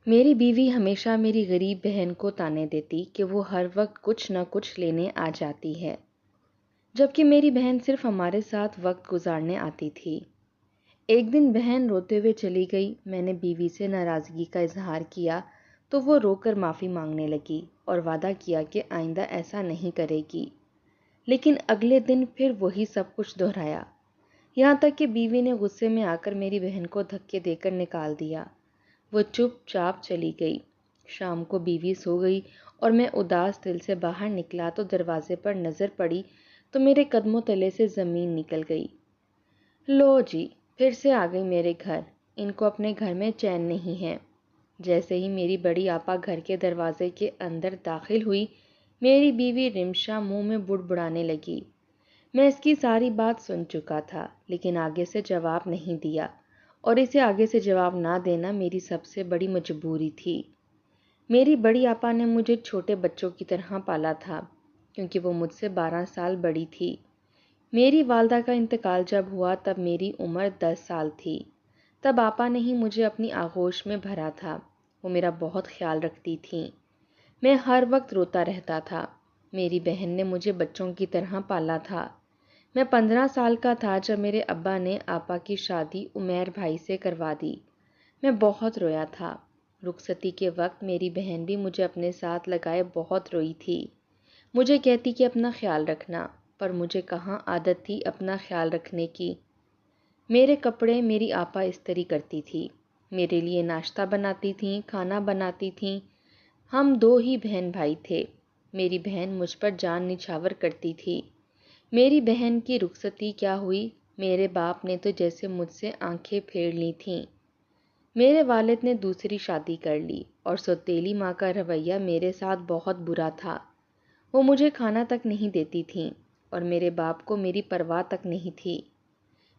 میری بیوی ہمیشہ میری غریب بہن کو طعنے دیتی کہ وہ ہر وقت کچھ نہ کچھ لینے آ جاتی ہے، جبکہ میری بہن صرف ہمارے ساتھ وقت گزارنے آتی تھی۔ ایک دن بہن روتے ہوئے چلی گئی۔ میں نے بیوی سے ناراضگی کا اظہار کیا تو وہ رو کر معافی مانگنے لگی اور وعدہ کیا کہ آئندہ ایسا نہیں کرے گی، لیکن اگلے دن پھر وہی سب کچھ دہرایا، یہاں تک کہ بیوی نے غصے میں آ کر میری بہن کو دھکے دے کر نکال دیا۔ وہ چپ چاپ چلی گئی۔ شام کو بیوی سو گئی اور میں اداس دل سے باہر نکلا تو دروازے پر نظر پڑی تو میرے قدموں تلے سے زمین نکل گئی۔ لو جی، پھر سے آ گئی میرے گھر، ان کو اپنے گھر میں چین نہیں ہے۔ جیسے ہی میری بڑی آپا گھر کے دروازے کے اندر داخل ہوئی، میری بیوی رمشا منہ میں بڑبڑانے لگی۔ میں اس کی ساری بات سن چکا تھا، لیکن آگے سے جواب نہیں دیا، اور اسے آگے سے جواب نہ دینا میری سب سے بڑی مجبوری تھی۔ میری بڑی آپا نے مجھے چھوٹے بچوں کی طرح پالا تھا، کیونکہ وہ مجھ سے 12 سال بڑی تھی۔ میری والدہ کا انتقال جب ہوا تب میری عمر 10 سال تھی۔ تب آپا نے ہی مجھے اپنی آغوش میں بھرا تھا۔ وہ میرا بہت خیال رکھتی تھیں۔ میں ہر وقت روتا رہتا تھا۔ میری بہن نے مجھے بچوں کی طرح پالا تھا۔ میں 15 سال کا تھا جب میرے ابا نے آپا کی شادی عمیر بھائی سے کروا دی۔ میں بہت رویا تھا۔ رخصتی کے وقت میری بہن بھی مجھے اپنے ساتھ لگائے بہت روئی تھی۔ مجھے کہتی کہ اپنا خیال رکھنا، پر مجھے کہاں عادت تھی اپنا خیال رکھنے کی۔ میرے کپڑے میری آپا استری کرتی تھی، میرے لیے ناشتہ بناتی تھیں، کھانا بناتی تھیں۔ ہم 2 ہی بہن بھائی تھے۔ میری بہن مجھ پر جان نچھاور کرتی تھی۔ میری بہن کی رخصتی کیا ہوئی، میرے باپ نے تو جیسے مجھ سے آنکھیں پھیر لی تھیں۔ میرے والد نے دوسری شادی کر لی اور سوتیلی ماں کا رویہ میرے ساتھ بہت برا تھا۔ وہ مجھے کھانا تک نہیں دیتی تھیں اور میرے باپ کو میری پرواہ تک نہیں تھی۔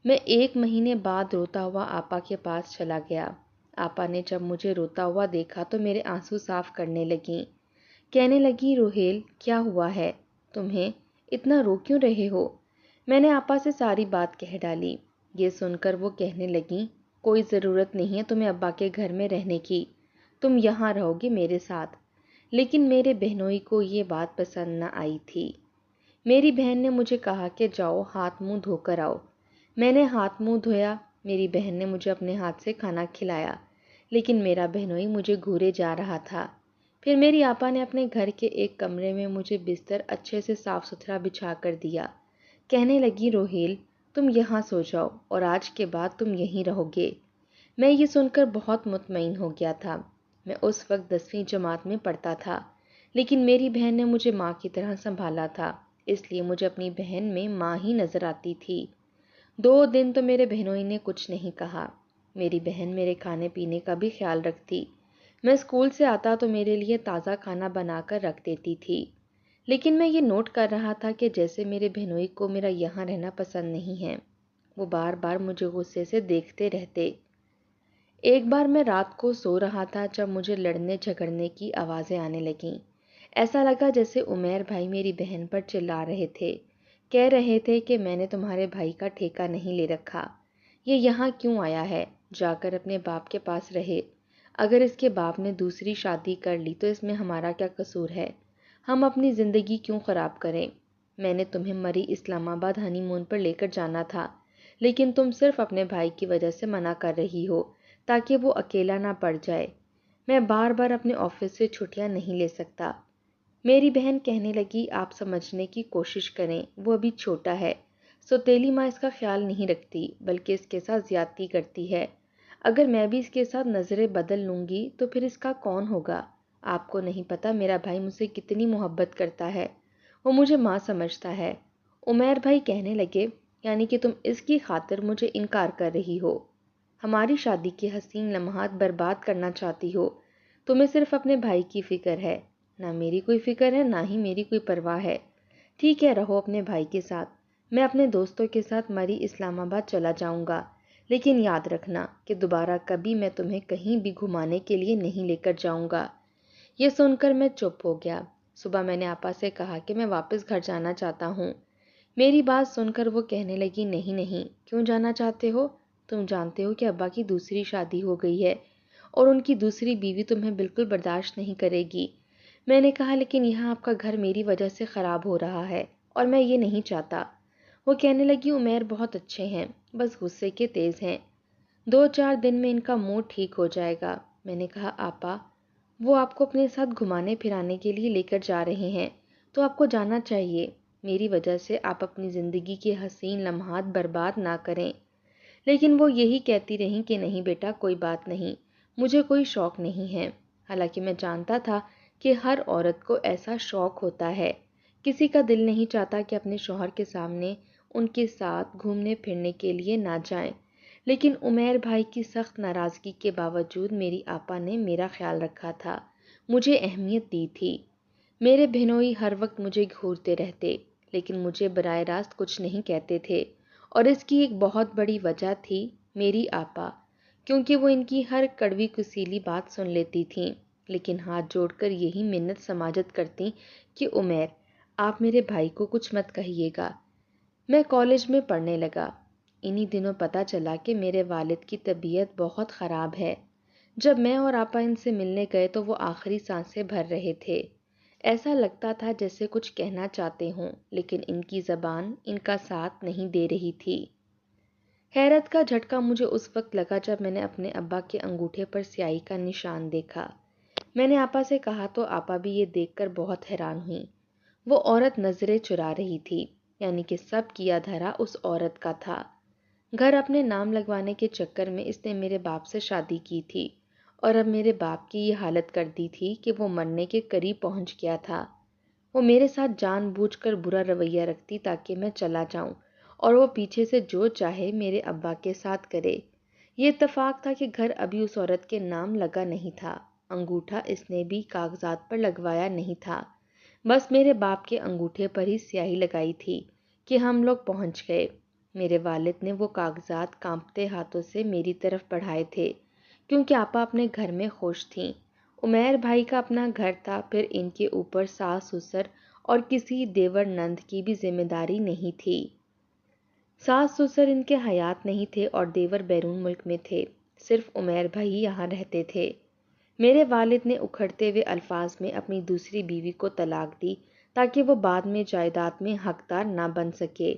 میں 1 مہینے بعد روتا ہوا آپا کے پاس چلا گیا۔ آپا نے جب مجھے روتا ہوا دیکھا تو میرے آنسو صاف کرنے لگیں۔ کہنے لگی، روہیل کیا ہوا ہے تمہیں، اتنا رو کیوں رہے ہو؟ میں نے آپا سے ساری بات کہہ ڈالی۔ یہ سن کر وہ کہنے لگیں، کوئی ضرورت نہیں ہے تمہیں ابا کے گھر میں رہنے کی، تم یہاں رہو گے میرے ساتھ۔ لیکن میرے بہنوئی کو یہ بات پسند نہ آئی تھی۔ میری بہن نے مجھے کہا کہ جاؤ ہاتھ منہ دھو کر آؤ۔ میں نے ہاتھ منہ دھویا۔ میری بہن نے مجھے اپنے ہاتھ سے کھانا کھلایا، لیکن میرا بہنوئی مجھے گھورے جا رہا تھا۔ پھر میری آپا نے اپنے گھر کے ایک کمرے میں مجھے بستر اچھے سے صاف ستھرا بچھا کر دیا۔ کہنے لگی، روہیل تم یہاں سو جاؤ اور آج کے بعد تم یہیں رہو گے۔ میں یہ سن کر بہت مطمئن ہو گیا تھا۔ میں اس وقت 10ویں جماعت میں پڑھتا تھا، لیکن میری بہن نے مجھے ماں کی طرح سنبھالا تھا، اس لیے مجھے اپنی بہن میں ماں ہی نظر آتی تھی۔ 2 دن تو میرے بہنوئی نے کچھ نہیں کہا۔ میری بہن میرے کھانے پینے کا بھی خیال رکھتی۔ میں اسکول سے آتا تو میرے لیے تازہ کھانا بنا کر رکھ دیتی تھی، لیکن میں یہ نوٹ کر رہا تھا کہ جیسے میرے بہنوئی کو میرا یہاں رہنا پسند نہیں ہے۔ وہ بار بار مجھے غصے سے دیکھتے رہتے۔ ایک بار میں رات کو سو رہا تھا جب مجھے لڑنے جھگڑنے کی آوازیں آنے لگیں۔ ایسا لگا جیسے عمیر بھائی میری بہن پر چلا رہے تھے، کہہ رہے تھے کہ میں نے تمہارے بھائی کا ٹھیکہ نہیں لے رکھا، یہ یہاں کیوں آیا ہے، جا کر اپنے باپ کے پاس رہے۔ اگر اس کے باپ نے دوسری شادی کر لی تو اس میں ہمارا کیا قصور ہے، ہم اپنی زندگی کیوں خراب کریں۔ میں نے تمہیں مری اسلام آباد ہنی مون پر لے کر جانا تھا، لیکن تم صرف اپنے بھائی کی وجہ سے منع کر رہی ہو تاکہ وہ اکیلا نہ پڑ جائے۔ میں بار بار اپنے آفس سے چھٹیاں نہیں لے سکتا۔ میری بہن کہنے لگی، آپ سمجھنے کی کوشش کریں، وہ ابھی چھوٹا ہے۔ سوتیلی ماں اس کا خیال نہیں رکھتی بلکہ اس کے ساتھ زیادتی کرتی ہے۔ اگر میں بھی اس کے ساتھ نظریں بدل لوں گی تو پھر اس کا کون ہوگا؟ آپ کو نہیں پتا میرا بھائی مجھ سے کتنی محبت کرتا ہے، وہ مجھے ماں سمجھتا ہے۔ عمیر بھائی کہنے لگے، یعنی کہ تم اس کی خاطر مجھے انکار کر رہی ہو، ہماری شادی کے حسین لمحات برباد کرنا چاہتی ہو۔ تمہیں صرف اپنے بھائی کی فکر ہے، نہ میری کوئی فکر ہے، نہ ہی میری کوئی پرواہ ہے۔ ٹھیک ہے، رہو اپنے بھائی کے ساتھ، میں اپنے دوستوں کے ساتھ مری اسلام آباد چلا جاؤں گا، لیکن یاد رکھنا کہ دوبارہ کبھی میں تمہیں کہیں بھی گھمانے کے لیے نہیں لے کر جاؤں گا۔ یہ سن کر میں چپ ہو گیا۔ صبح میں نے آپا سے کہا کہ میں واپس گھر جانا چاہتا ہوں۔ میری بات سن کر وہ کہنے لگی، نہیں نہیں، کیوں جانا چاہتے ہو؟ تم جانتے ہو کہ ابا کی دوسری شادی ہو گئی ہے اور ان کی دوسری بیوی تمہیں بالکل برداشت نہیں کرے گی۔ میں نے کہا لیکن یہاں آپ کا گھر میری وجہ سے خراب ہو رہا ہے اور میں یہ نہیں چاہتا۔ وہ کہنے لگی عمیر بہت اچھے ہیں، بس غصے کے تیز ہیں، 2-4 دن میں ان کا موڈ ٹھیک ہو جائے گا۔ میں نے کہا آپا وہ آپ کو اپنے ساتھ گھمانے پھرانے کے لیے لے کر جا رہے ہیں تو آپ کو جانا چاہیے، میری وجہ سے آپ اپنی زندگی کے حسین لمحات برباد نہ کریں۔ لیکن وہ یہی کہتی رہیں کہ نہیں بیٹا کوئی بات نہیں، مجھے کوئی شوق نہیں ہے۔ حالانکہ میں جانتا تھا کہ ہر عورت کو ایسا شوق ہوتا ہے، کسی کا دل نہیں چاہتا کہ اپنے شوہر کے سامنے ان کے ساتھ گھومنے پھرنے کے لیے نہ جائیں، لیکن عمیر بھائی کی سخت ناراضگی کے باوجود میری آپا نے میرا خیال رکھا تھا، مجھے اہمیت دی تھی۔ میرے بہنوئی ہر وقت مجھے گھورتے رہتے لیکن مجھے براہ راست کچھ نہیں کہتے تھے، اور اس کی ایک بہت بڑی وجہ تھی میری آپا، کیونکہ وہ ان کی ہر کڑوی کسیلی بات سن لیتی تھیں، لیکن ہاتھ جوڑ کر یہی منت سماجت کرتی کہ عمیر آپ میرے بھائی کو کچھ مت کہیے گا۔ میں کالج میں پڑھنے لگا۔ انہی دنوں پتہ چلا کہ میرے والد کی طبیعت بہت خراب ہے۔ جب میں اور آپا ان سے ملنے گئے تو وہ آخری سانسیں بھر رہے تھے، ایسا لگتا تھا جیسے کچھ کہنا چاہتے ہوں لیکن ان کی زبان ان کا ساتھ نہیں دے رہی تھی۔ حیرت کا جھٹکا مجھے اس وقت لگا جب میں نے اپنے ابا کے انگوٹھے پر سیاہی کا نشان دیکھا۔ میں نے آپا سے کہا تو آپا بھی یہ دیکھ کر بہت حیران ہوئی۔ وہ عورت نظریں چرا رہی تھی، یعنی کہ سب کیا دھرا اس عورت کا تھا۔ گھر اپنے نام لگوانے کے چکر میں اس نے میرے باپ سے شادی کی تھی اور اب میرے باپ کی یہ حالت کر دی تھی کہ وہ مرنے کے قریب پہنچ گیا تھا۔ وہ میرے ساتھ جان بوجھ کر برا رویہ رکھتی تاکہ میں چلا جاؤں اور وہ پیچھے سے جو چاہے میرے ابا کے ساتھ کرے۔ یہ اتفاق تھا کہ گھر ابھی اس عورت کے نام لگا نہیں تھا، انگوٹھا اس نے بھی کاغذات پر لگوایا نہیں تھا، بس میرے باپ کے انگوٹھے پر ہی سیاہی لگائی تھی کہ ہم لوگ پہنچ گئے۔ میرے والد نے وہ کاغذات کانپتے ہاتھوں سے میری طرف بڑھائے تھے کیونکہ آپا اپنے گھر میں خوش تھیں۔ عمیر بھائی کا اپنا گھر تھا، پھر ان کے اوپر ساس سسر اور کسی دیور نند کی بھی ذمہ داری نہیں تھی۔ ساس سسر ان کے حیات نہیں تھے اور دیور بیرون ملک میں تھے، صرف عمیر بھائی ہی یہاں رہتے تھے۔ میرے والد نے اکھڑتے ہوئے الفاظ میں اپنی دوسری بیوی کو طلاق دی تاکہ وہ بعد میں جائیداد میں حقدار نہ بن سکے،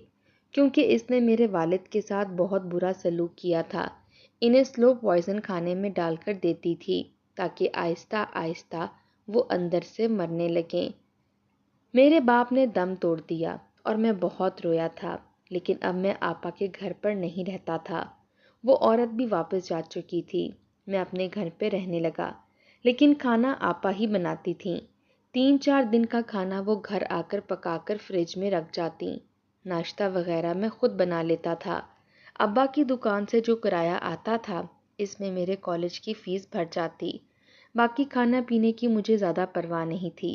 کیونکہ اس نے میرے والد کے ساتھ بہت برا سلوک کیا تھا۔ انہیں سلو پوائزن کھانے میں ڈال کر دیتی تھی تاکہ آہستہ آہستہ وہ اندر سے مرنے لگیں۔ میرے باپ نے دم توڑ دیا اور میں بہت رویا تھا، لیکن اب میں آپا کے گھر پر نہیں رہتا تھا، وہ عورت بھی واپس جا چکی تھی۔ میں اپنے گھر پہ رہنے لگا، لیکن کھانا آپا ہی بناتی تھیں۔ 3-4 دن کا کھانا وہ گھر آ کر پکا کر فریج میں رکھ جاتی، ناشتہ وغیرہ میں خود بنا لیتا تھا۔ ابا کی دکان سے جو کرایہ آتا تھا اس میں میرے کالج کی فیس بھر جاتی، باقی کھانا پینے کی مجھے زیادہ پرواہ نہیں تھی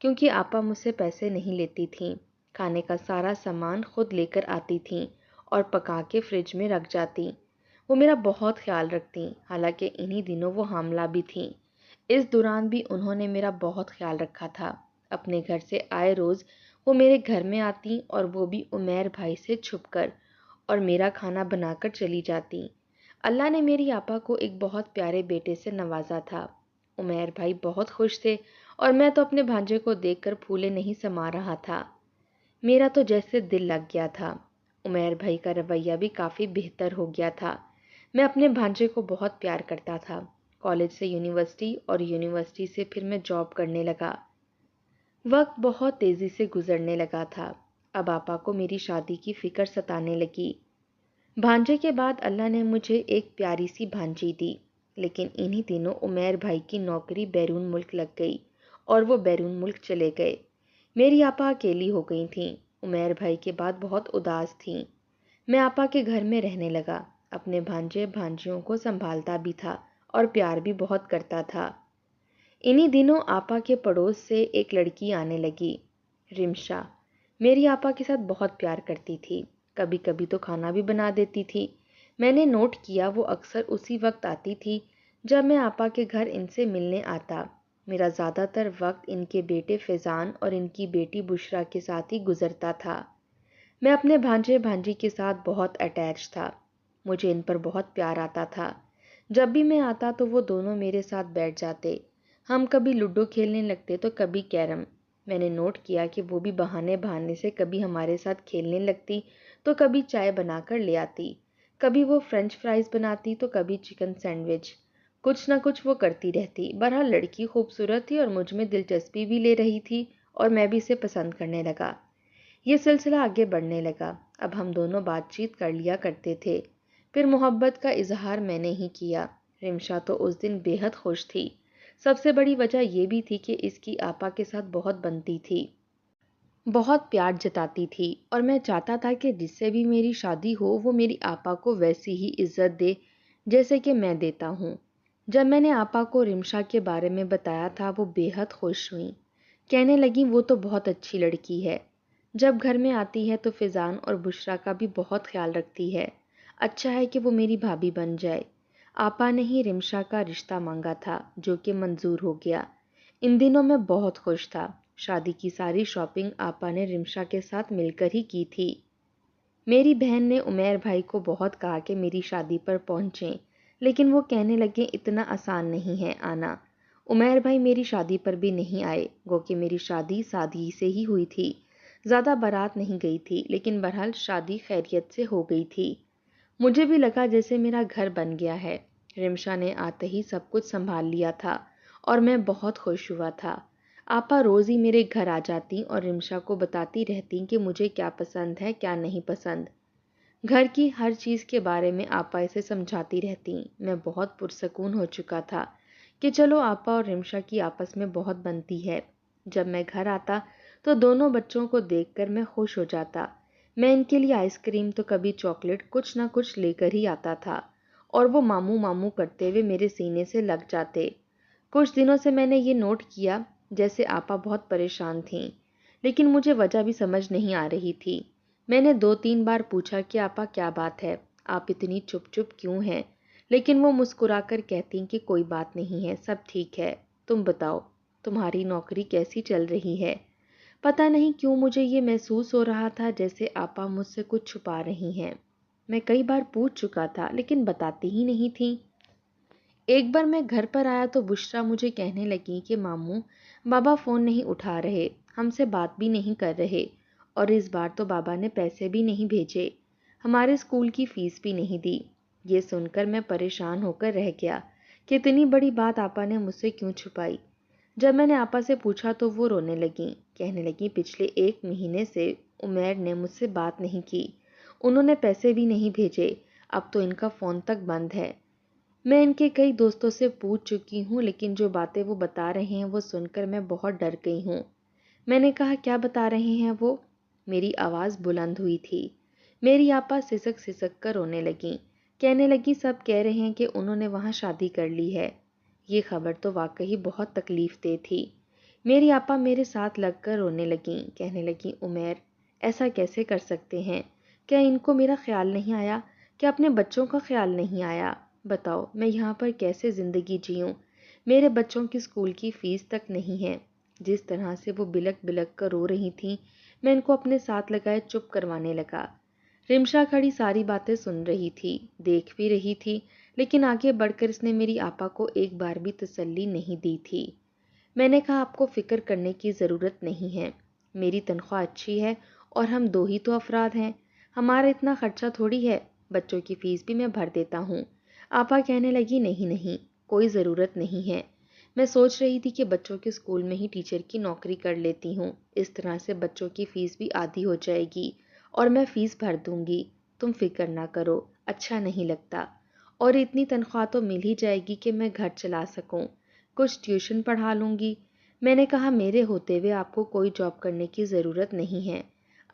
کیونکہ آپا مجھ سے پیسے نہیں لیتی تھیں، کھانے کا سارا سامان خود لے کر آتی تھیں اور پکا کے فریج میں رکھ جاتی۔ وہ میرا بہت خیال رکھتی، حالانکہ انہی دنوں وہ حاملہ بھی تھیں۔ اس دوران بھی انہوں نے میرا بہت خیال رکھا تھا۔ اپنے گھر سے آئے روز وہ میرے گھر میں آتی اور وہ بھی عمیر بھائی سے چھپ کر، اور میرا کھانا بنا کر چلی جاتی۔ اللہ نے میری آپا کو ایک بہت پیارے بیٹے سے نوازا تھا۔ عمیر بھائی بہت خوش تھے اور میں تو اپنے بھانجے کو دیکھ کر پھولے نہیں سما رہا تھا، میرا تو جیسے دل لگ گیا تھا۔ عمیر بھائی کا رویہ بھی کافی بہتر ہو گیا تھا۔ میں اپنے بھانجے کو بہت پیار کرتا تھا۔ کالج سے یونیورسٹی اور یونیورسٹی سے پھر میں جاب کرنے لگا۔ وقت بہت تیزی سے گزرنے لگا تھا۔ اب آپا کو میری شادی کی فکر ستانے لگی۔ بھانجے کے بعد اللہ نے مجھے ایک پیاری سی بھانجی دی، لیکن انہی دنوں عمیر بھائی کی نوکری بیرون ملک لگ گئی اور وہ بیرون ملک چلے گئے۔ میری آپا اکیلی ہو گئی تھیں، عمیر بھائی کے بعد بہت اداس تھیں۔ میں آپا کے گھر میں رہنے لگا، اپنے بھانجے بھانجیوں کو سنبھالتا بھی تھا اور پیار بھی بہت کرتا تھا۔ انہی دنوں آپا کے پڑوس سے ایک لڑکی آنے لگی، رمشا، میری آپا کے ساتھ بہت پیار کرتی تھی، کبھی کبھی تو کھانا بھی بنا دیتی تھی۔ میں نے نوٹ کیا وہ اکثر اسی وقت آتی تھی جب میں آپا کے گھر ان سے ملنے آتا۔ میرا زیادہ تر وقت ان کے بیٹے فیضان اور ان کی بیٹی بشرا کے ساتھ ہی گزرتا تھا۔ میں اپنے بھانجے بھانجی کے ساتھ بہت اٹیچ تھا، مجھے ان پر بہت پیار آتا تھا۔ جب بھی میں آتا تو وہ دونوں میرے ساتھ بیٹھ جاتے. ہم کبھی لوڈو کھیلنے لگتے تو کبھی کیرم. میں نے نوٹ کیا کہ وہ بھی بہانے سے کبھی ہمارے ساتھ کھیلنے لگتی تو کبھی چائے بنا کر لے آتی. کبھی وہ فرینچ فرائز بناتی تو کبھی چکن سینڈوچ. کچھ نہ کچھ وہ کرتی رہتی. بہرحال لڑکی خوبصورت تھی اور مجھ میں دلچسپی بھی لے رہی تھی اور میں بھی اسے پسند کرنے لگا. یہ سلسلہ آگے بڑھنے لگا. اب ہم دونوں بات چیت کر لیا کرتے تھے. پھر محبت کا اظہار میں نے ہی کیا. رمشا تو اس دن بے حد خوش تھی. سب سے بڑی وجہ یہ بھی تھی کہ اس کی آپا کے ساتھ بہت بنتی تھی، بہت پیار جتاتی تھی، اور میں چاہتا تھا کہ جس سے بھی میری شادی ہو وہ میری آپا کو ویسی ہی عزت دے جیسے کہ میں دیتا ہوں. جب میں نے آپا کو رمشا کے بارے میں بتایا تھا وہ بے حد خوش ہوئیں. کہنے لگیں وہ تو بہت اچھی لڑکی ہے. جب گھر میں آتی ہے تو فضان اور بشرا کا بھی بہت خیال رکھتی ہے. اچھا ہے کہ وہ میری بھابھی بن جائے. آپا نے ہی رمشا کا رشتہ مانگا تھا جو کہ منظور ہو گیا. ان دنوں میں بہت خوش تھا. شادی کی ساری شاپنگ آپا نے رمشا کے ساتھ مل کر ہی کی تھی. میری بہن نے عمیر بھائی کو بہت کہا کہ میری شادی پر پہنچیں، لیکن وہ کہنے لگے اتنا آسان نہیں ہے آنا. عمیر بھائی میری شادی پر بھی نہیں آئے، گو کہ میری شادی سادگی سے ہی ہوئی تھی. زیادہ بارات نہیں گئی تھی، لیکن بہرحال شادی خیریت سے ہو گئی تھی. مجھے بھی لگا جیسے میرا گھر بن گیا ہے. رمشا نے آتے ہی سب کچھ سنبھال لیا تھا اور میں بہت خوش ہوا تھا. آپا روز ہی میرے گھر آ جاتی اور رمشا کو بتاتی رہتی کہ مجھے کیا پسند ہے کیا نہیں پسند. گھر کی ہر چیز کے بارے میں آپا اسے سمجھاتی رہتی. میں بہت پرسکون ہو چکا تھا کہ چلو آپا اور رمشا کی آپس میں بہت بنتی ہے. جب میں گھر آتا تو دونوں بچوں کو دیکھ کر میں خوش ہو جاتا. میں ان کے لیے آئس کریم تو کبھی چاکلیٹ کچھ نہ کچھ لے کر ہی آتا تھا اور وہ ماموں ماموں کرتے ہوئے میرے سینے سے لگ جاتے. کچھ دنوں سے میں نے یہ نوٹ کیا جیسے آپا بہت پریشان تھیں، لیکن مجھے وجہ بھی سمجھ نہیں آ رہی تھی. میں نے 2-3 بار پوچھا کہ آپا کیا بات ہے، آپ اتنی چپ چپ کیوں ہیں، لیکن وہ مسکرا کر کہتی کہ کوئی بات نہیں ہے، سب ٹھیک ہے. تم بتاؤ تمہاری نوکری کیسی چل رہی ہے. پتہ نہیں کیوں مجھے یہ محسوس ہو رہا تھا جیسے آپا مجھ سے کچھ چھپا رہی ہیں. میں کئی بار پوچھ چکا تھا لیکن بتاتی ہی نہیں تھیں. ایک بار میں گھر پر آیا تو بشرا مجھے کہنے لگی کہ ماموں بابا فون نہیں اٹھا رہے، ہم سے بات بھی نہیں کر رہے، اور اس بار تو بابا نے پیسے بھی نہیں بھیجے، ہمارے اسکول کی فیس بھی نہیں دی. یہ سن کر میں پریشان ہو کر رہ گیا کہ اتنی بڑی بات آپا نے مجھ سے کیوں چھپائی. جب میں نے آپا سے پوچھا تو وہ رونے لگیں. کہنے لگیں پچھلے 1 مہینے سے عمیر نے مجھ سے بات نہیں کی، انہوں نے پیسے بھی نہیں بھیجے، اب تو ان کا فون تک بند ہے. میں ان کے کئی دوستوں سے پوچھ چکی ہوں لیکن جو باتیں وہ بتا رہے ہیں وہ سن کر میں بہت ڈر گئی ہوں. میں نے کہا کیا بتا رہے ہیں وہ؟ میری آواز بلند ہوئی تھی. میری آپا سسک سسک کر رونے لگیں. کہنے لگی سب کہہ رہے ہیں کہ انہوں نے وہاں شادی کر لی ہے. یہ خبر تو واقعی بہت تکلیف دہ تھی. میری آپا میرے ساتھ لگ کر رونے لگیں. کہنے لگیں عمیر ایسا کیسے کر سکتے ہیں؟ کیا ان کو میرا خیال نہیں آیا؟ کیا اپنے بچوں کا خیال نہیں آیا؟ بتاؤ میں یہاں پر کیسے زندگی جیوں؟ میرے بچوں کی اسکول کی فیس تک نہیں ہے. جس طرح سے وہ بلک بلک کر رو رہی تھیں میں ان کو اپنے ساتھ لگائے چپ کروانے لگا. رمشا کھڑی ساری باتیں سن رہی تھی، دیکھ بھی رہی تھی، لیکن آگے بڑھ کر اس نے میری آپا کو ایک بار بھی تسلی نہیں دی تھی. میں نے کہا آپ کو فکر کرنے کی ضرورت نہیں ہے، میری تنخواہ اچھی ہے اور ہم 2 ہی تو افراد ہیں، ہمارا اتنا خرچہ تھوڑی ہے، بچوں کی فیس بھی میں بھر دیتا ہوں. آپا کہنے لگی نہیں نہیں کوئی ضرورت نہیں ہے، میں سوچ رہی تھی کہ بچوں کے اسکول میں ہی ٹیچر کی نوکری کر لیتی ہوں، اس طرح سے بچوں کی فیس بھی آدھی ہو جائے گی اور میں فیس بھر دوں گی. تم فکر نہ کرو، اچھا نہیں لگتا، اور اتنی تنخواہ تو مل ہی جائے گی کہ میں گھر چلا سکوں، کچھ ٹیوشن پڑھا لوں گی. میں نے کہا میرے ہوتے ہوئے آپ کو کوئی جاب کرنے کی ضرورت نہیں ہے،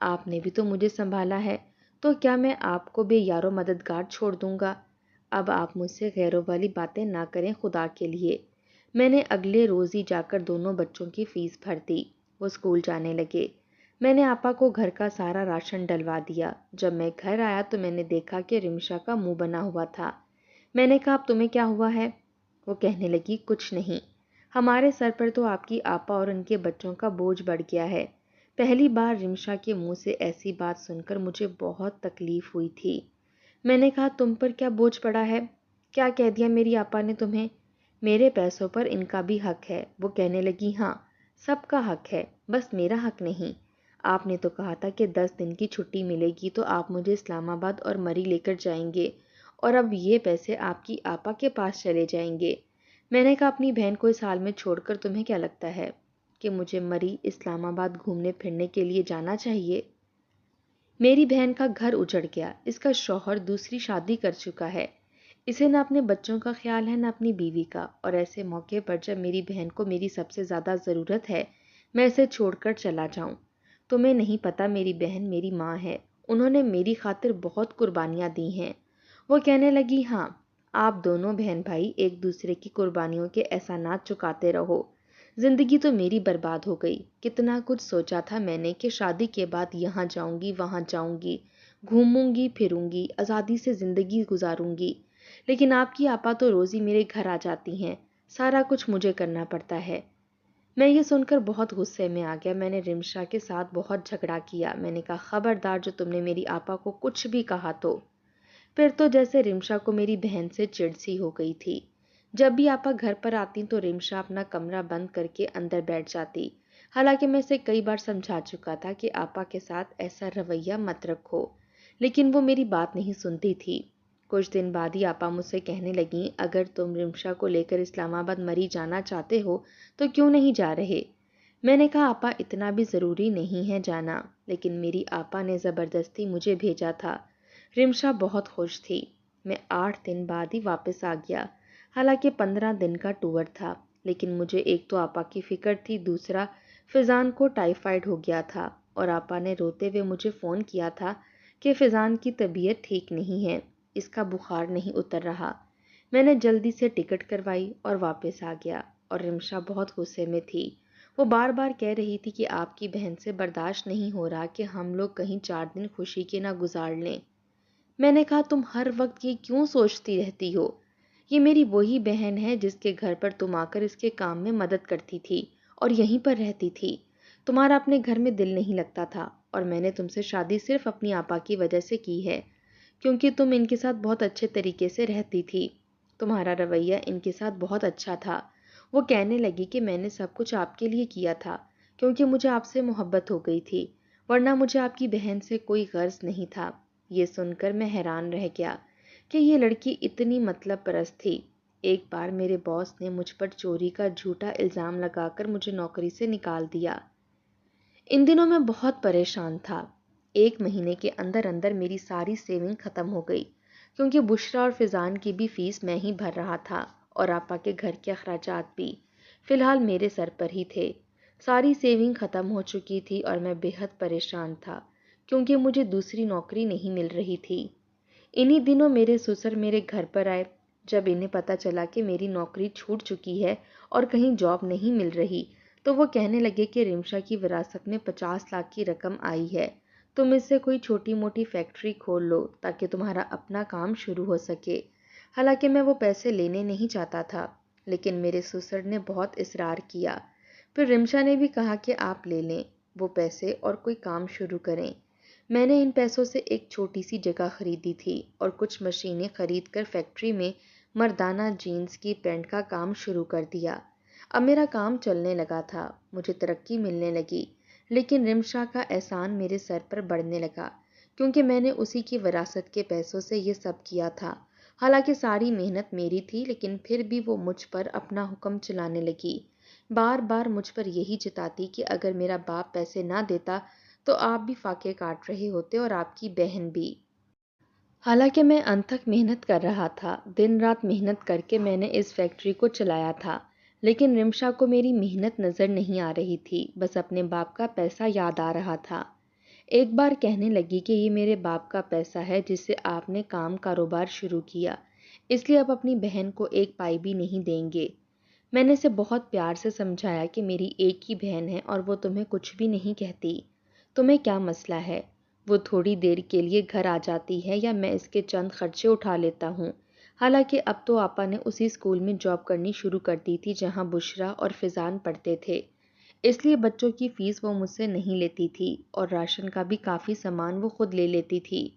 آپ نے بھی تو مجھے سنبھالا ہے، تو کیا میں آپ کو بے یار و مددگار چھوڑ دوں گا؟ اب آپ مجھ سے غیروں والی باتیں نہ کریں خدا کے لیے. میں نے اگلے روز ہی جا کر دونوں بچوں کی فیس بھر دی. وہ اسکول جانے لگے. میں نے آپا کو گھر کا سارا راشن ڈلوا دیا. جب میں گھر آیا تو میں نے دیکھا کہ رمشا کا منہ بنا ہوا تھا. میں نے کہا اب تمہیں کیا ہوا ہے؟ وہ کہنے لگی کچھ نہیں، ہمارے سر پر تو آپ کی آپا اور ان کے بچوں کا بوجھ بڑھ گیا ہے. پہلی بار رمشا کے منہ سے ایسی بات سن کر مجھے بہت تکلیف ہوئی تھی. میں نے کہا تم پر کیا بوجھ پڑا ہے؟ کیا کہہ دیا میری آپا نے تمہیں؟ میرے پیسوں پر ان کا بھی حق ہے۔ وہ کہنے لگی، ہاں سب کا حق ہے، بس میرا حق نہیں۔ آپ نے تو کہا تھا کہ 10 دن کی چھٹی ملے گی تو آپ مجھے اسلام آباد اور مری لے کر جائیں گے، اور اب یہ پیسے آپ کی آپا کے پاس چلے جائیں گے۔ میں نے کہا، اپنی بہن کو اس حال میں چھوڑ کر تمہیں کیا لگتا ہے کہ مجھے مری اسلام آباد گھومنے پھرنے کے لیے جانا چاہیے؟ میری بہن کا گھر اجڑ گیا، اس کا شوہر دوسری شادی کر چکا ہے، اسے نہ اپنے بچوں کا خیال ہے نہ اپنی بیوی کا، اور ایسے موقع پر جب میری بہن کو میری سب سے زیادہ ضرورت ہے میں اسے چھوڑ کر چلا جاؤں؟ تمہیں نہیں پتا، میری بہن میری ماں ہے، انہوں نے میری خاطر بہت قربانیاں دی ہیں۔ وہ کہنے لگی، ہاں آپ دونوں بہن بھائی ایک دوسرے کی قربانیوں کے احسانات چکاتے رہو۔ زندگی تو میری برباد ہو گئی، کتنا کچھ سوچا تھا میں نے کہ شادی کے بعد یہاں جاؤں گی وہاں جاؤں گی، گھوموں گی پھروں گی، آزادی سے زندگی گزاروں گی، لیکن آپ کی آپا تو روزی میرے گھر آ جاتی ہیں، سارا کچھ مجھے کرنا پڑتا ہے۔ میں یہ سن کر بہت غصے میں آ گیا، میں نے رمشا کے ساتھ بہت جھگڑا کیا، میں نے کہا، خبردار جو تم نے میری آپا کو کچھ بھی کہا تو۔ پھر تو جیسے رمشا کو میری بہن سے چڑ سی ہو گئی تھی، جب بھی آپا گھر پر آتی تو رمشا اپنا کمرہ بند کر کے اندر بیٹھ جاتی، حالانکہ میں اسے کئی بار سمجھا چکا تھا کہ آپا کے ساتھ ایسا رویہ مت رکھو، لیکن وہ میری بات نہیں سنتی تھی۔ کچھ دن بعد ہی آپا مجھ سے کہنے لگیں، اگر تم رمشا کو لے کر اسلام آباد مری جانا چاہتے ہو تو کیوں نہیں جا رہے؟ میں نے کہا، آپا اتنا بھی ضروری نہیں ہے جانا، لیکن میری آپا نے زبردستی مجھے بھیجا تھا۔ رمشا بہت خوش تھی۔ میں 8 دن بعد ہی واپس آ گیا، حالانکہ 15 دن کا ٹور تھا، لیکن مجھے ایک تو آپا کی فکر تھی، دوسرا فضان کو ٹائیفائیڈ ہو گیا تھا، اور آپا نے روتے ہوئے مجھے فون کیا تھا کہ فضان کی طبیعت ٹھیک نہیں ہے، اس کا بخار نہیں اتر رہا۔ میں نے جلدی سے ٹکٹ کروائی اور واپس آ گیا، اور رمشا بہت غصے میں تھی۔ وہ بار بار کہہ رہی تھی کہ آپ کی بہن سے برداشت نہیں ہو رہا کہ ہم لوگ کہیں 4 دن خوشی کے نہ گزار لیں۔ میں نے کہا، تم ہر وقت یہ کیوں سوچتی رہتی ہو؟ یہ میری وہی بہن ہے جس کے گھر پر تم آ کر اس کے کام میں مدد کرتی تھی اور یہیں پر رہتی تھی۔ تمہارا اپنے گھر میں دل نہیں لگتا تھا، اور میں نے تم سے شادی صرف اپنی آپا کی وجہ سے کی ہے، کیونکہ تم ان کے ساتھ بہت اچھے طریقے سے رہتی تھی، تمہارا رویہ ان کے ساتھ بہت اچھا تھا۔ وہ کہنے لگی کہ میں نے سب کچھ آپ کے لیے کیا تھا، کیونکہ مجھے آپ سے محبت ہو گئی تھی، ورنہ مجھے آپ کی بہن سے کوئی غرض نہیں تھا۔ یہ سن کر میں حیران رہ گیا کہ یہ لڑکی اتنی مطلب پرست تھی۔ ایک بار میرے باس نے مجھ پر چوری کا جھوٹا الزام لگا کر مجھے نوکری سے نکال دیا۔ ان دنوں میں بہت پریشان تھا۔ 1 مہینے کے اندر اندر میری ساری سیونگ ختم ہو گئی، کیونکہ بشرا اور فضان کی بھی فیس میں ہی بھر رہا تھا، اور آپا کے گھر کے اخراجات بھی فی الحال میرے سر پر ہی تھے۔ ساری سیونگ ختم ہو چکی تھی اور میں بے حد پریشان تھا، کیونکہ مجھے دوسری نوکری نہیں مل رہی تھی۔ انہی دنوں میرے سسر میرے گھر پر آئے۔ جب انہیں پتا چلا کہ میری نوکری چھوٹ چکی ہے اور کہیں جاب نہیں مل رہی، تو وہ کہنے لگے کہ رمشا کی وراثت میں 50 لاکھ کی رقم آئی ہے، تم اس سے کوئی چھوٹی موٹی فیکٹری کھول لو تاکہ تمہارا اپنا کام شروع ہو سکے۔ حالانکہ میں وہ پیسے لینے نہیں چاہتا تھا، لیکن میرے سسر نے بہت اصرار کیا۔ پھر رمشا نے بھی کہا کہ آپ لے لیں وہ پیسے اور کوئی کام شروع کریں۔ میں نے ان پیسوں سے ایک چھوٹی سی جگہ خریدی تھی اور کچھ مشینیں خرید کر فیکٹری میں مردانہ جینز کی پینٹ کا کام شروع کر دیا۔ اب میرا کام چلنے لگا تھا، مجھے ترقی ملنے لگی، لیکن رمشا کا احسان میرے سر پر بڑھنے لگا، کیونکہ میں نے اسی کی وراثت کے پیسوں سے یہ سب کیا تھا۔ حالانکہ ساری محنت میری تھی، لیکن پھر بھی وہ مجھ پر اپنا حکم چلانے لگی، بار بار مجھ پر یہی جتاتی کہ اگر میرا باپ پیسے نہ دیتا تو آپ بھی فاقے کاٹ رہے ہوتے اور آپ کی بہن بھی۔ حالانکہ میں انتھک محنت کر رہا تھا، دن رات محنت کر کے میں نے اس فیکٹری کو چلایا تھا، لیکن رمشا کو میری محنت نظر نہیں آ رہی تھی، بس اپنے باپ کا پیسہ یاد آ رہا تھا۔ ایک بار کہنے لگی کہ یہ میرے باپ کا پیسہ ہے جس سے آپ نے کاروبار شروع کیا، اس لیے اب اپنی بہن کو 1 پائی بھی نہیں دیں گے۔ میں نے اسے بہت پیار سے سمجھایا کہ میری ایک ہی بہن ہے اور وہ تمہیں کچھ بھی نہیں کہتی، تمہیں کیا مسئلہ ہے؟ وہ تھوڑی دیر کے لیے گھر آ جاتی ہے یا میں اس کے چند خرچے اٹھا لیتا ہوں۔ حالانکہ اب تو آپا نے اسی اسکول میں جاب کرنی شروع کر دی تھی جہاں بشرا اور فضان پڑھتے تھے، اس لیے بچوں کی فیس وہ مجھ سے نہیں لیتی تھی، اور راشن کا بھی کافی سامان وہ خود لے لیتی تھی۔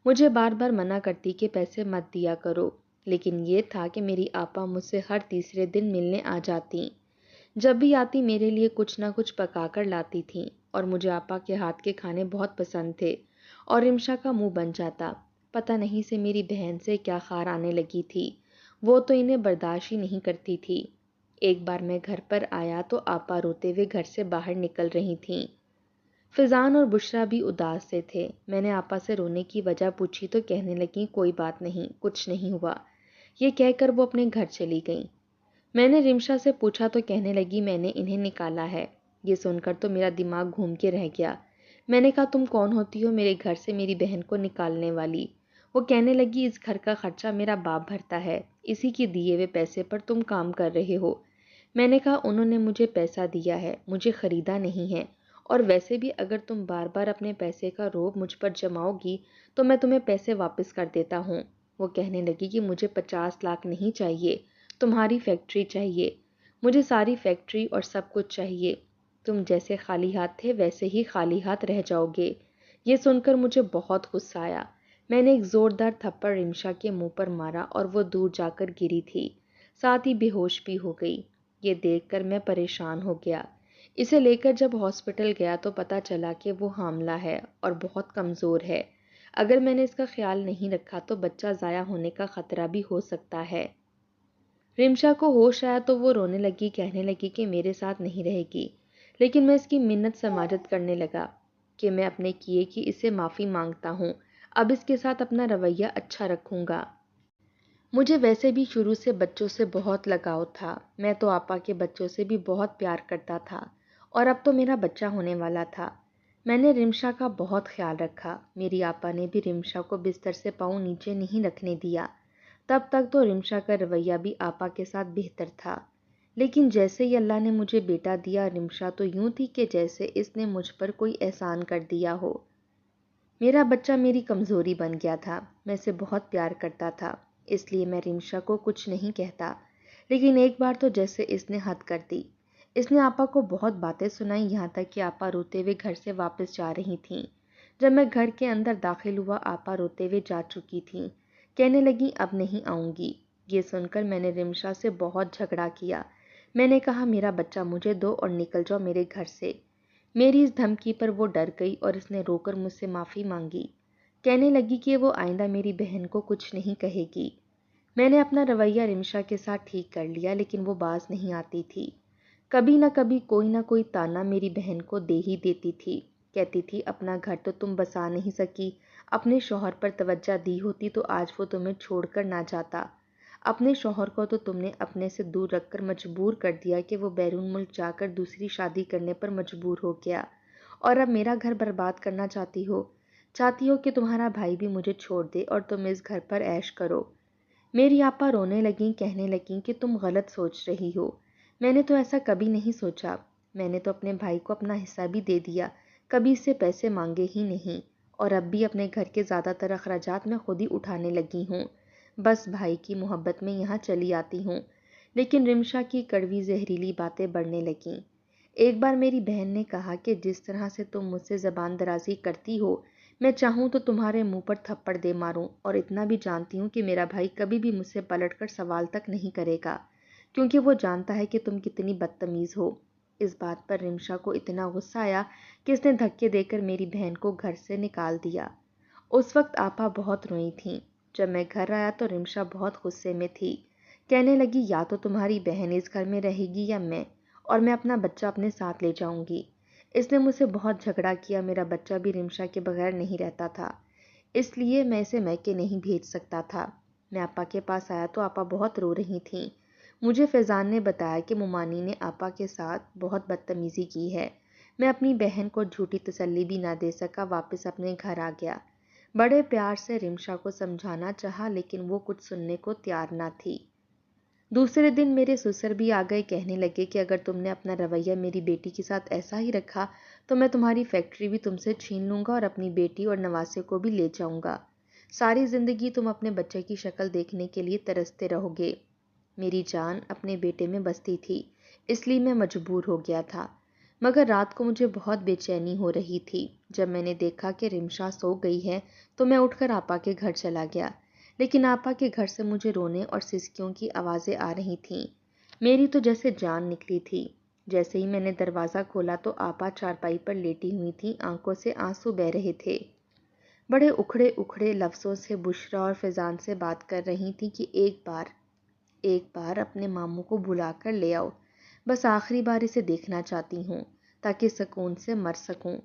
مجھے بار بار منع کرتی کہ پیسے مت دیا کرو، لیکن یہ تھا کہ میری آپا مجھ سے ہر تیسرے دن ملنے آ جاتی۔ جب بھی آتی میرے لیے کچھ نہ کچھ پکا کر لاتی تھیں، اور مجھے آپا کے ہاتھ کے کھانے بہت پسند تھے، اور رمشا کا منہ بن جاتا۔ پتہ نہیں سے میری بہن سے کیا خار آنے لگی تھی، وہ تو انہیں برداشت ہی نہیں کرتی تھی۔ ایک بار میں گھر پر آیا تو آپا روتے ہوئے گھر سے باہر نکل رہی تھیں۔ فضان اور بشرا بھی اداس سے تھے۔ میں نے آپا سے رونے کی وجہ پوچھی تو کہنے لگیں کوئی بات نہیں، کچھ نہیں ہوا، یہ کہہ کر وہ اپنے گھر چلی گئیں۔ میں نے رمشا سے پوچھا تو کہنے لگی میں نے انہیں نکالا ہے۔ یہ سن کر تو میرا دماغ گھوم کے رہ گیا۔ میں نے کہا تم کون ہوتی ہو میرے گھر سے میری بہن کو نکالنے والی؟ وہ کہنے لگی اس گھر کا خرچہ میرا باپ بھرتا ہے، اسی کے دیے ہوئے پیسے پر تم کام کر رہے ہو۔ میں نے کہا انہوں نے مجھے پیسہ دیا ہے، مجھے خریدا نہیں ہے، اور ویسے بھی اگر تم بار بار اپنے پیسے کا روب مجھ پر جماؤ گی تو میں تمہیں پیسے واپس کر دیتا ہوں۔ وہ کہنے لگی کہ مجھے 50 لاکھ نہیں چاہیے، تمہاری فیکٹری چاہیے، مجھے ساری فیکٹری اور سب کچھ چاہیے، تم جیسے خالی ہاتھ تھے ویسے ہی خالی ہاتھ رہ جاؤ گے۔ یہ سن کر مجھے بہت غصہ آیا۔ میں نے ایک زوردار تھپڑ رمشا کے منہ پر مارا اور وہ دور جا کر گری تھی، ساتھ ہی بے ہوش بھی ہو گئی۔ یہ دیکھ کر میں پریشان ہو گیا۔ اسے لے کر جب ہاسپٹل گیا تو پتہ چلا کہ وہ حاملہ ہے اور بہت کمزور ہے۔ اگر میں نے اس کا خیال نہیں رکھا تو بچہ ضائع ہونے کا خطرہ بھی ہو سکتا ہے۔ رمشا کو ہوش آیا تو وہ رونے لگی، کہنے لگی کہ میرے ساتھ نہیں رہے گی، لیکن میں اس کی منت سماجت کرنے لگا کہ میں اپنے کیے کی اس سے معافی مانگتا ہوں، اب اس کے ساتھ اپنا رویہ اچھا رکھوں گا۔ مجھے ویسے بھی شروع سے بچوں سے بہت لگاؤ تھا، میں تو آپا کے بچوں سے بھی بہت پیار کرتا تھا، اور اب تو میرا بچہ ہونے والا تھا۔ میں نے رمشا کا بہت خیال رکھا، میری آپا نے بھی رمشا کو بستر سے پاؤں نیچے نہیں رکھنے دیا۔ تب تک تو رمشا کا رویہ بھی آپا کے ساتھ بہتر تھا، لیکن جیسے ہی اللہ نے مجھے بیٹا دیا رمشا تو یوں تھی کہ جیسے اس نے مجھ پر کوئی احسان کر دیا ہو۔ میرا بچہ میری کمزوری بن گیا تھا، میں اسے بہت پیار کرتا تھا، اس لیے میں رمشا کو کچھ نہیں کہتا، لیکن ایک بار تو جیسے اس نے حد کر دی۔ اس نے آپا کو بہت باتیں سنائی، یہاں تک کہ آپا روتے ہوئے گھر سے واپس جا رہی تھیں۔ جب میں گھر کے اندر داخل ہوا آپا روتے ہوئے جا چکی تھیں، کہنے لگی اب نہیں آؤں گی۔ یہ سن کر میں نے رمشا سے بہت جھگڑا کیا۔ میں نے کہا میرا بچہ مجھے دو اور نکل جاؤ میرے گھر سے۔ میری اس دھمکی پر وہ ڈر گئی اور اس نے رو کر مجھ سے معافی مانگی، کہنے لگی کہ وہ آئندہ میری بہن کو کچھ نہیں کہے گی۔ میں نے اپنا رویہ رمشا کے ساتھ ٹھیک کر لیا، لیکن وہ باز نہیں آتی تھی۔ کبھی نہ کوئی تانا میری بہن کو دے ہی دیتی تھی، کہتی تھی اپنا گھر تو تم بسا نہیں سکی، اپنے شوہر پر توجہ دی ہوتی تو آج وہ تمہیں چھوڑ کر نہ جاتا۔ اپنے شوہر کو تو تم نے اپنے سے دور رکھ کر مجبور کر دیا کہ وہ بیرون ملک جا کر دوسری شادی کرنے پر مجبور ہو گیا، اور اب میرا گھر برباد کرنا چاہتی ہو کہ تمہارا بھائی بھی مجھے چھوڑ دے اور تم اس گھر پر عیش کرو۔ میری آپا رونے لگیں، کہنے لگیں کہ تم غلط سوچ رہی ہو، میں نے تو ایسا کبھی نہیں سوچا، میں نے تو اپنے بھائی کو اپنا حصہ بھی دے دیا، کبھی اس سے پیسے مانگے ہی نہیں، اور اب بھی اپنے گھر کے زیادہ تر اخراجات میں خود ہی اٹھانے لگی ہوں، بس بھائی کی محبت میں یہاں چلی آتی ہوں۔ لیکن رمشا کی کڑوی زہریلی باتیں بڑھنے لگیں۔ ایک بار میری بہن نے کہا کہ جس طرح سے تم مجھ سے زبان درازی کرتی ہو، میں چاہوں تو تمہارے منہ پر تھپڑ دے ماروں، اور اتنا بھی جانتی ہوں کہ میرا بھائی کبھی بھی مجھ سے پلٹ کر سوال تک نہیں کرے گا، کیونکہ وہ جانتا ہے کہ تم کتنی بدتمیز ہو۔ اس بات پر رمشا کو اتنا غصہ آیا کہ اس نے دھکے دے کر میری بہن کو گھر سے نکال دیا۔ اس وقت آپا بہت روئی تھیں۔ جب میں گھر آیا تو رمشا بہت غصے میں تھی، کہنے لگی یا تو تمہاری بہن اس گھر میں رہے گی یا میں، اور میں اپنا بچہ اپنے ساتھ لے جاؤں گی۔ اس نے مجھ سے بہت جھگڑا کیا، میرا بچہ بھی رمشا کے بغیر نہیں رہتا تھا، اس لیے میں اسے میکے نہیں بھیج سکتا تھا۔ میں آپا کے پاس آیا تو آپا بہت رو رہی تھیں۔ مجھے فیضان نے بتایا کہ ممانی نے آپا کے ساتھ بہت بدتمیزی کی ہے۔ میں اپنی بہن کو جھوٹی تسلی بھی نہ دے سکا، واپس اپنے گھر آ گیا۔ بڑے پیار سے رمشا کو سمجھانا چاہا، لیکن وہ کچھ سننے کو تیار نہ تھی۔ دوسرے دن میرے سسر بھی آ گئے، کہنے لگے کہ اگر تم نے اپنا رویہ میری بیٹی کے ساتھ ایسا ہی رکھا تو میں تمہاری فیکٹری بھی تم سے چھین لوں گا اور اپنی بیٹی اور نواسے کو بھی لے جاؤں گا۔ ساری زندگی تم اپنے بچے کی شکل دیکھنے کے لیے ترستے رہو گے۔ میری جان اپنے بیٹے میں بستی تھی، اس لیے میں مجبور ہو گیا تھا، مگر رات کو مجھے بہت بے چینی ہو رہی تھی۔ جب میں نے دیکھا کہ رمشا سو گئی ہے تو میں اٹھ کر آپا کے گھر چلا گیا، لیکن آپا کے گھر سے مجھے رونے اور سسکیوں کی آوازیں آ رہی تھیں۔ میری تو جیسے جان نکلی تھی۔ جیسے ہی میں نے دروازہ کھولا تو آپا چارپائی پر لیٹی ہوئی تھیں، آنکھوں سے آنسو بہہ رہے تھے۔ بڑے اکھڑے اکھڑے لفظوں سے بشریٰ اور فیضان سے بات کر رہی تھیں کہ ایک بار اپنے ماموں کو بلا کر لے آؤ، بس آخری بار اسے دیکھنا چاہتی ہوں تاکہ سکون سے مر سکوں۔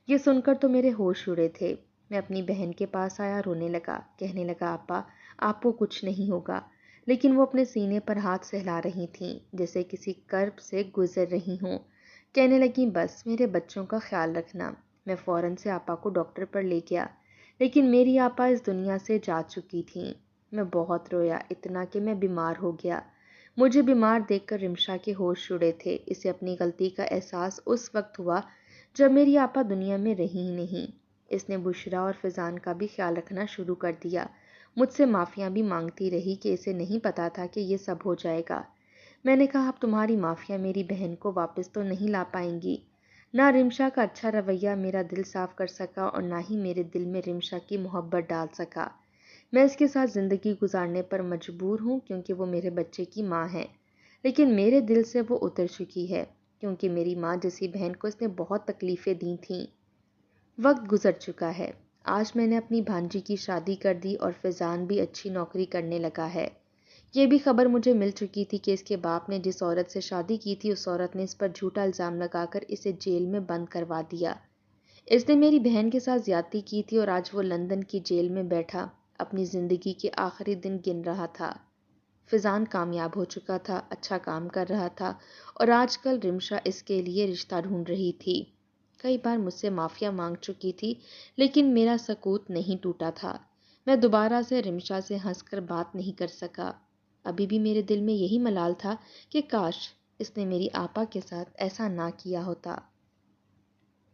یہ سن کر تو میرے ہوش اڑے تھے۔ میں اپنی بہن کے پاس آیا، رونے لگا، کہنے لگا آپا آپ کو کچھ نہیں ہوگا، لیکن وہ اپنے سینے پر ہاتھ سہلا رہی تھیں جیسے کسی کرب سے گزر رہی ہوں۔ کہنے لگیں بس میرے بچوں کا خیال رکھنا۔ میں فوراً سے آپا کو ڈاکٹر پر لے گیا، لیکن میری آپا اس دنیا سے جا چکی تھیں۔ میں بہت رویا، اتنا کہ میں بیمار ہو گیا۔ مجھے بیمار دیکھ کر رمشا کے ہوش اڑے تھے۔ اسے اپنی غلطی کا احساس اس وقت ہوا جب میری آپا دنیا میں رہی ہی نہیں۔ اس نے بشریٰ اور فیضان کا بھی خیال رکھنا شروع کر دیا۔ مجھ سے معافیاں بھی مانگتی رہی کہ اسے نہیں پتا تھا کہ یہ سب ہو جائے گا۔ میں نے کہا اب تمہاری معافیاں میری بہن کو واپس تو نہیں لا پائیں گی۔ نہ رمشا کا اچھا رویہ میرا دل صاف کر سکا اور نہ ہی میرے دل میں رمشا کی محبت ڈال سکا۔ میں اس کے ساتھ زندگی گزارنے پر مجبور ہوں کیونکہ وہ میرے بچے کی ماں ہے، لیکن میرے دل سے وہ اتر چکی ہے کیونکہ میری ماں جیسی بہن کو اس نے بہت تکلیفیں دی تھیں۔ وقت گزر چکا ہے۔ آج میں نے اپنی بھانجی کی شادی کر دی اور فیضان بھی اچھی نوکری کرنے لگا ہے۔ یہ بھی خبر مجھے مل چکی تھی کہ اس کے باپ نے جس عورت سے شادی کی تھی اس عورت نے اس پر جھوٹا الزام لگا کر اسے جیل میں بند کروا دیا۔ اس نے میری بہن کے ساتھ زیادتی کی تھی اور آج وہ لندن کی جیل میں بیٹھا اپنی زندگی کے آخری دن گن رہا تھا۔ فیضان کامیاب ہو چکا تھا، اچھا کام کر رہا تھا اور آج کل رمشا اس کے لیے رشتہ ڈھونڈ رہی تھی۔ کئی بار مجھ سے معافیاں مانگ چکی تھی لیکن میرا سکوت نہیں ٹوٹا تھا۔ میں دوبارہ سے رمشا سے ہنس کر بات نہیں کر سکا۔ ابھی بھی میرے دل میں یہی ملال تھا کہ کاش اس نے میری آپا کے ساتھ ایسا نہ کیا ہوتا۔